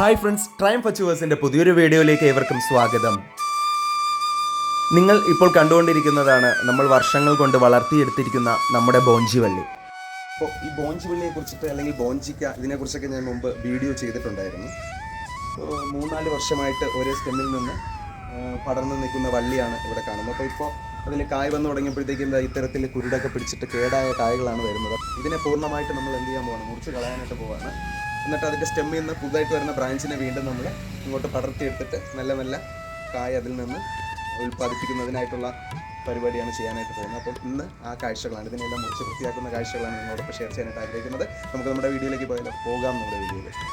Hi friends, triumph അച്ചീവേഴ്സിൻ്റെ പുതിയൊരു വീഡിയോയിലേക്ക് ഏവർക്കും സ്വാഗതം. നിങ്ങൾ ഇപ്പോൾ കണ്ടുകൊണ്ടിരിക്കുന്നതാണ് നമ്മൾ വർഷങ്ങൾ കൊണ്ട് വളർത്തിയെടുത്തിരിക്കുന്ന നമ്മുടെ ബോഞ്ചിവള്ളി. അപ്പോൾ ഈ ബോഞ്ചിവള്ളിയെ കുറിച്ചിട്ട് അല്ലെങ്കിൽ ബോഞ്ചിക്ക ഇതിനെക്കുറിച്ചൊക്കെ ഞാൻ മുമ്പ് വീഡിയോ ചെയ്തിട്ടുണ്ടായിരുന്നു. 3-4 വർഷമായിട്ട് ഒരേ സ്റ്റെമ്മിൽ നിന്ന് പടർന്നു നിൽക്കുന്ന വള്ളിയാണ് ഇവിടെ കാണുന്നത്. അപ്പോൾ ഇപ്പോൾ അതിൽ കായ് വന്നു തുടങ്ങിയപ്പോഴത്തേക്കും ഇത്തരത്തിൽ കുരുടൊക്കെ പിടിച്ചിട്ട് കേടായ കായകളാണ് വരുന്നത്. ഇതിനെ പൂർണ്ണമായിട്ട് നമ്മൾ എന്ത് ചെയ്യാൻ പോവാണ്, മുറിച്ച് കളയാനായിട്ട് പോവാണ്. എന്നിട്ട് അതിൻ്റെ സ്റ്റെമ്മിൽ നിന്ന് പുതുതായിട്ട് വരുന്ന ബ്രാഞ്ചിനെ വീണ്ടും നമ്മൾ ഇങ്ങോട്ട് പടർത്തിയെടുത്തിട്ട് നല്ല നല്ല കായ അതിൽ നിന്ന് ഉൽപ്പാദിപ്പിക്കുന്നതിനായിട്ടുള്ള പരിപാടിയാണ് ചെയ്യാനായിട്ട് പോകുന്നത്. അപ്പം ഇന്ന് ആ കാഴ്ചകളാണ്, ഇതിനെല്ലാം മുറിച്ച് വൃത്തിയാക്കുന്ന കാഴ്ചകളാണ് നിങ്ങളോടൊപ്പം ഷെയർ ചെയ്യാനായിട്ട് ആഗ്രഹിക്കുന്നത്. നമുക്ക് നമ്മുടെ വീഡിയോയിലേക്ക് പോകാം. നമ്മുടെ വീഡിയോയിലേക്ക്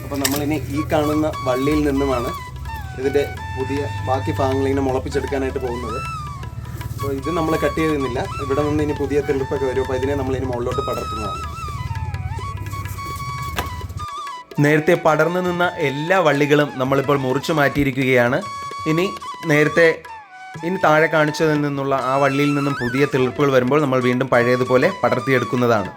അപ്പോൾ നമ്മളിനി ഈ കാണുന്ന വള്ളിയിൽ നിന്നുമാണ് ഇതിൻ്റെ പുതിയ ബാക്കി ഭാഗങ്ങളിങ്ങനെ മുളപ്പിച്ചെടുക്കാനായിട്ട് പോകുന്നത്. അപ്പോൾ ഇത് നമ്മൾ കട്ട് ചെയ്തിരുന്നില്ല, ഇവിടെ നിന്ന് ഇനി പുതിയ തെളിപ്പൊക്കെ വരും. അപ്പോൾ ഇതിനെ നമ്മളിനി മുകളിലോട്ട് പടർത്തുന്നതാണ്. നേരത്തെ പടർന്നു നിന്ന എല്ലാ വള്ളികളും നമ്മളിപ്പോൾ മുറിച്ചു മാറ്റിയിരിക്കുകയാണ്. ഇനി താഴെ കാണിച്ചതിൽ നിന്നുള്ള ആ വള്ളിയിൽ നിന്നും പുതിയ തെളിപ്പുകൾ വരുമ്പോൾ നമ്മൾ വീണ്ടും പഴയതുപോലെ പടർത്തിയെടുക്കുന്നതാണ്.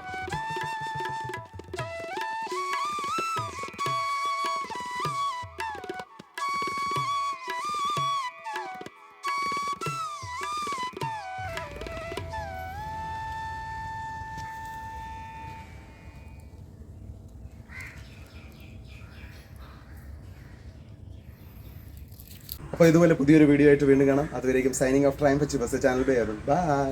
അപ്പോൾ ഇതുപോലെ പുതിയൊരു വീഡിയോ ആയിട്ട് വീണ്ടും കാണാം. അതുവരേക്കും signing off triumph achievers channel by.